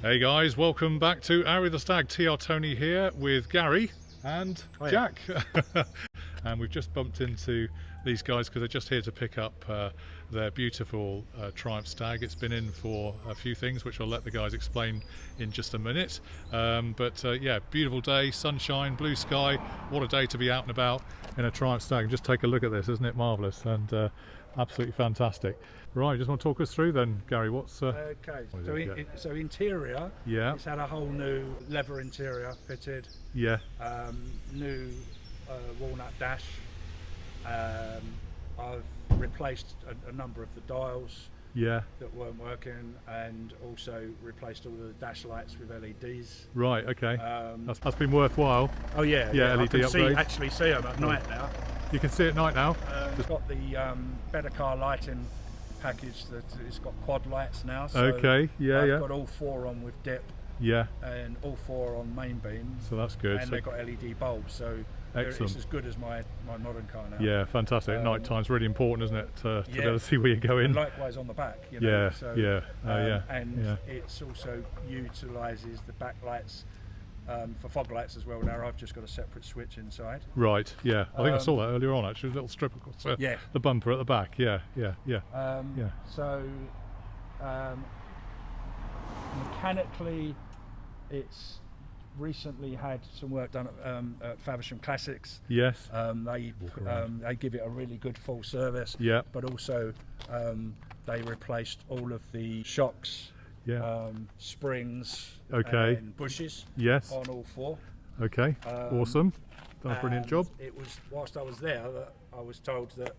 Hey guys, welcome back to Arry The Stag. TR Tony here with Gary and Jack. And we've just bumped into these guys because they're just here to pick up their beautiful Triumph Stag. It's been in for a few things which I'll let the guys explain in just a minute. Yeah, beautiful day, sunshine, blue sky. What a day to be out and about in a Triumph Stag. Just take a look at this, isn't it marvellous? And absolutely fantastic. Right, just want to talk us through then, Gary. What's okay? So interior. Yeah. It's had a whole new leather interior fitted. Yeah. New walnut dash. I've replaced a number of the dials. Yeah. That weren't working, and also replaced all the dash lights with LEDs. Right. Okay. That's been worthwhile. Oh yeah. Yeah. LED I can upgrades. actually see them at night now. You can see it at night now. It's got the better car lighting package that it's got quad lights now. So okay, yeah, I've got all four on with dip. Yeah. And all four on main beams. So that's good. And they've got LED bulbs, so it's as good as my modern car now. Yeah, fantastic. Night time's really important, isn't it? To be able to see where you're going. And likewise on the back. You know, yeah, so, and it's also utilises the backlights for fog lights as well. Now I've just got a separate switch inside. Right. Yeah. I think I saw that earlier on. Actually, a little strip across the bumper at the back. Yeah. So mechanically, it's recently had some work done at Faversham Classics. Yes. They give it a really good full service. Yeah. But also they replaced all of the shocks. Yeah. Springs. Okay. And bushes. Yes. On all four. Okay. Awesome. Done a brilliant job. It was whilst I was there that I was told that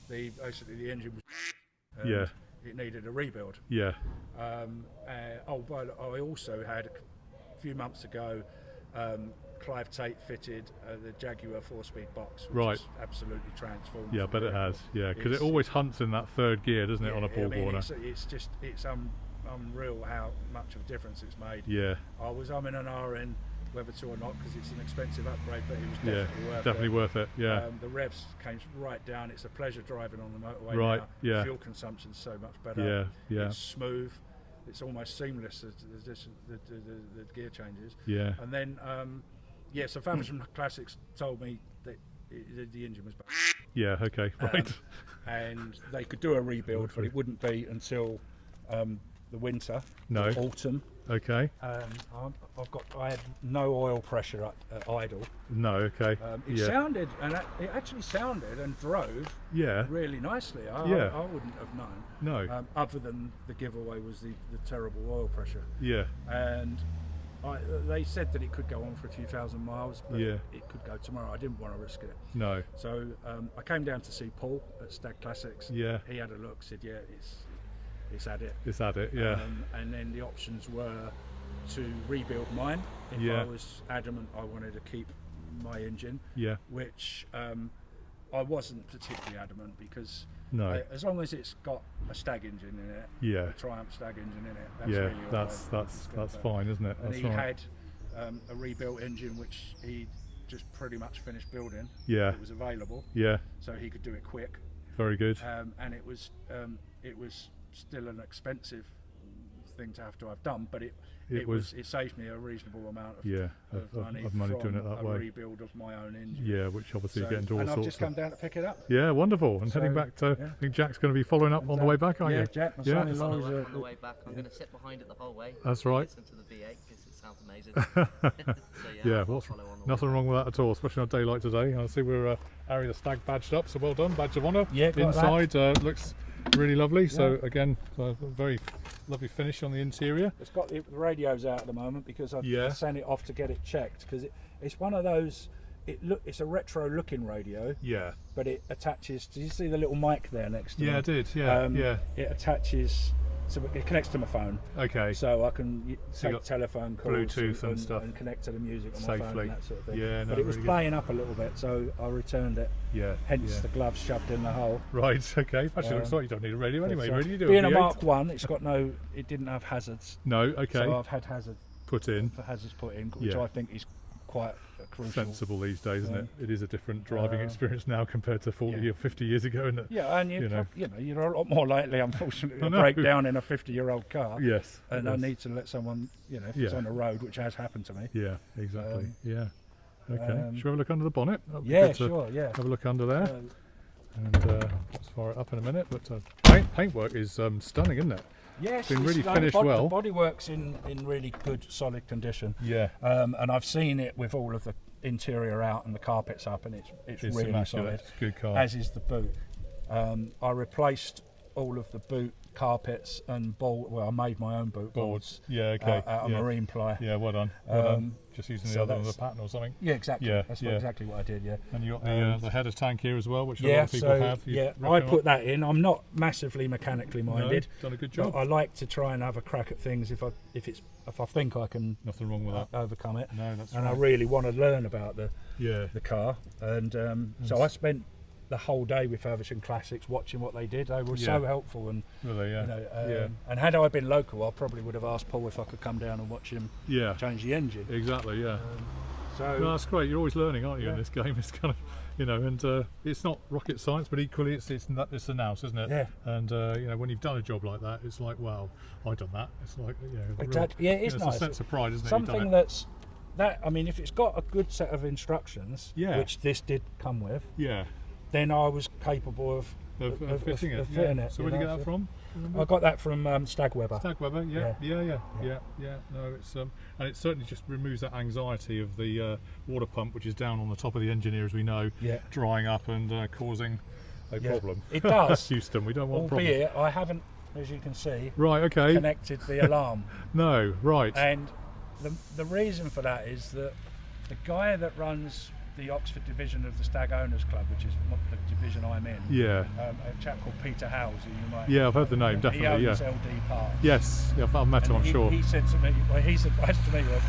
basically the engine was. It needed a rebuild. Yeah. But I also had a few months ago, Clive Tate fitted the Jaguar 4-speed box, which is absolutely transformed. Yeah, but it has. Yeah, because it always hunts in that third gear, doesn't it, on a ball corner? It's unreal how much of a difference it's made. Yeah. I was in an RN, whether to or not, because it's an expensive upgrade, but it was definitely worth it. Yeah. The revs came right down. It's a pleasure driving on the motorway. Right. Now. Yeah. Fuel consumption's so much better. Yeah. It's smooth. It's almost seamless as the gear changes. Yeah. And then so Faversham Classics told me that the engine was bad. Yeah. Okay. Right. And they could do a rebuild, but it wouldn't be until the winter. No. Autumn. Okay. I had no oil pressure at idle. No. Okay. It actually sounded and drove. Yeah. Really nicely. I wouldn't have known. No. Other than the giveaway was the terrible oil pressure. Yeah. And they said that it could go on for a few thousand miles, but it could go tomorrow. I didn't want to risk it. No. So I came down to see Paul at Stag Classics. Yeah. He had a look, said, yeah, it's at it. It's at it, yeah. And then the options were to rebuild mine if I was adamant I wanted to keep my engine. Yeah. Which I wasn't particularly adamant because as long as it's got a Stag engine in it, a Triumph Stag engine in it, that's really all that's fine, isn't it? And that's he had a rebuilt engine which he just pretty much finished building. Yeah. It was available. Yeah. So he could do it quick. Very good. And it was still an expensive thing to have done, but it saved me a reasonable amount of money doing it that way. A rebuild of my own engine. Yeah, which obviously you get into all sorts. And I've just come down to pick it up. Yeah, wonderful. And heading back to, I think Jack's going to be following up on the way back, aren't you? Jack, my son-in-law is on the way back. I'm going to sit behind it the whole way. That's right. Listen to the V8 because it sounds amazing. Nothing wrong with that at all, especially on a day like today. I see we're Arry The Stag badged up, so well done, badge of honour. Yeah, inside looks really lovely. So again, very lovely finish on the interior. It's got the radios out at the moment because I've sent it off to get it checked because it's one of those. It's a retro looking radio. Yeah. But it attaches. Did you see the little mic there next to it? Yeah, I did. Yeah. It attaches. So it connects to my phone. Okay. So I can take telephone calls, Bluetooth and stuff, and connect to the music on safely. my phone and that sort of thing. Yeah, but it was playing up a little bit, so I returned it. Yeah. Hence the gloves shoved in the hole. Right. Okay. Actually, looks like you don't need a radio anyway. Really, you do. Being a Mark 1, it didn't have hazards. No. Okay. So I've had hazards put in, which I think is quite crucial. sensible these days, isn't it? It is a different driving experience now compared to 40 or 50 years ago, isn't it? Yeah, and you're a lot more likely, unfortunately, to break down in a 50-year-old car. Yes. And I need to let someone, if it's on the road, which has happened to me. Yeah, exactly. Yeah. Okay. Shall we have a look under the bonnet? Yeah, sure. Yeah. Have a look under there. And let's fire it up in a minute. But paintwork is stunning, isn't it? Yes, it's been really finished well. The bodywork's in really good, solid condition. Yeah. And I've seen it with all of the interior out and the carpets up, and it's really immaculate. solid. It's a good car. As is the boot. I replaced all of the boot carpets and I made my own boot boards. Yeah, okay. Out of marine ply. Yeah, well done. Well done. Just using the other pattern or something. Yeah, exactly. Yeah, that's exactly what I did. Yeah. And you got the header tank here as well, which a lot of people have. I put that in. I'm not massively mechanically minded. No, done a good job. I like to try and have a crack at things if I think I can. Nothing wrong with that. Overcome it. No, that's and right. I really want to learn about the car, and so I spent the whole day refurbishing classics, watching what they did. They were so helpful, and and had I been local, I probably would have asked Paul if I could come down and watch him change the engine. Exactly, yeah. So no, that's great. You're always learning, aren't you, in this game? It's kind of, and it's not rocket science, but equally it's the nous, isn't it? Yeah. And when you've done a job like that, it's like, wow, I've done that. It's like, exactly. It's nice. It's a sense of pride, isn't it? Something I mean, if it's got a good set of instructions, which this did come with, then I was capable of fitting it. So where did you get that from? I got that from Stag Weber. Stag Weber, yeah. No, it's and it certainly just removes that anxiety of the water pump, which is down on the top of the engine here, as we know, drying up and causing a problem. It does. Houston, we don't want problems. problems. I haven't, as you can see, connected the alarm. No, right. And the reason for that is that the guy that runs the Oxford division of the Stag Owners Club, which is the division I'm in. Yeah. A chap called Peter Howes, who you might. Yeah, I've heard the name, definitely. He owns LD Park. Yes, I've met him, I'm sure. He said to me, his advice to me was,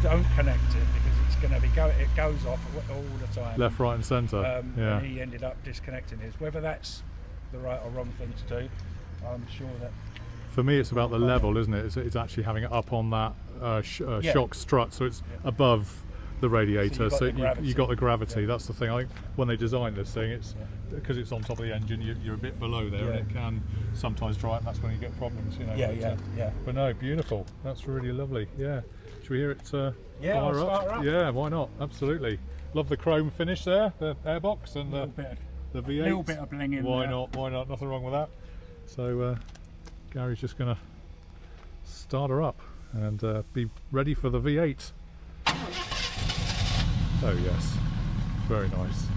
don't connect it because it's going to be it goes off all the time. Left, right, and centre. And he ended up disconnecting his. Whether that's the right or wrong thing to do, I'm sure that. For me, it's about the level, isn't it? It's actually having it up on that shock strut, so it's above the radiator, so you got the gravity. That's the thing. I think when they designed this thing, it's because it's on top of the engine, you're a bit below there, and it can sometimes dry up, and that's when you get problems, But no, beautiful. That's really lovely. Yeah. Should we hear it fire up? Yeah, why not? Absolutely. Love the chrome finish there, the airbox and the V8. A little bit of bling in Why there. not? Why not? Nothing wrong with that. So Gary's just going to start her up and be ready for the V8. Oh yes, very nice.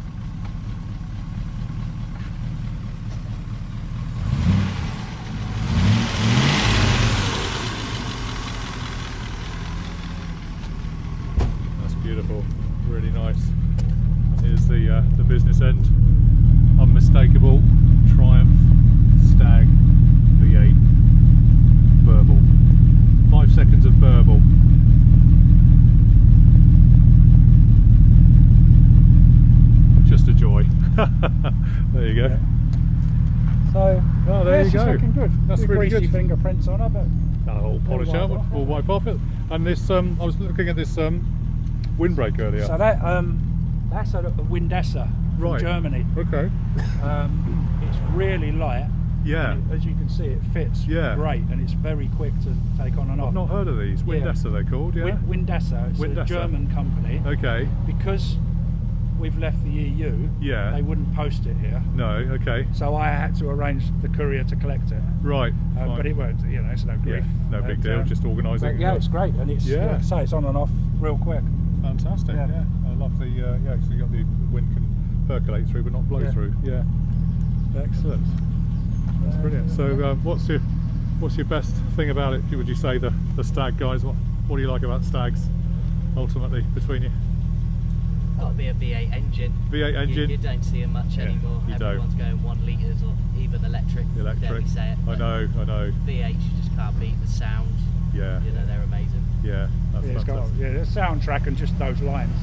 That's beautiful, really nice. Here's the business end, unmistakable Triumph Stag V8 burble. 5 seconds of burble. Just a joy. There you go. Yeah. So, there you go. It's looking good. That's really greasy good. fingerprints on it, but all polished out. We'll wipe off it. And this, I was looking at this windbreak earlier. So that's a Windesser from Germany. Okay. It's really light. Yeah. As you can see, it fits great, and it's very quick to take on and off. I've not heard of these. Windesser they're called, yeah? Windesser. It's a German company. Okay. Because we've left the EU, they wouldn't post it here. No, okay. So I had to arrange the courier to collect it. Right. But it won't, it's no grief. Yeah, no big deal, just organising. Yeah, it's great, and it's, like I say, it's on and off real quick. Fantastic, yeah. I love the, so you got the wind can percolate through but not blow through. Yeah. Excellent. That's brilliant. So what's your best thing about it, would you say, the Stag guys? What do you like about Stags, ultimately, between you? Got to be a V8 engine. V8 engine. You don't see them much anymore. Everyone's going 1 litres or even electric. Dare we say it. I know. V8s, you just can't beat the sound. Yeah. They're amazing. Yeah, that's fantastic. The soundtrack and just those lines.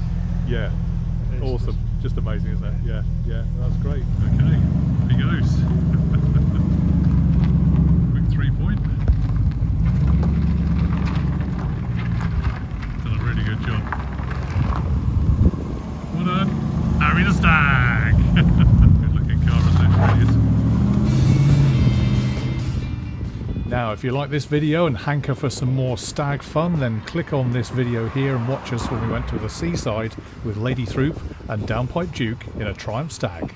Yeah. Awesome. Just amazing, isn't it? Yeah. That's great. Okay. He goes. Quick 3-point. Done a really good job. Now, if you like this video and hanker for some more stag fun, then click on this video here and watch us when we went to the seaside with Lady Throop and Downpipe Duke in a Triumph Stag.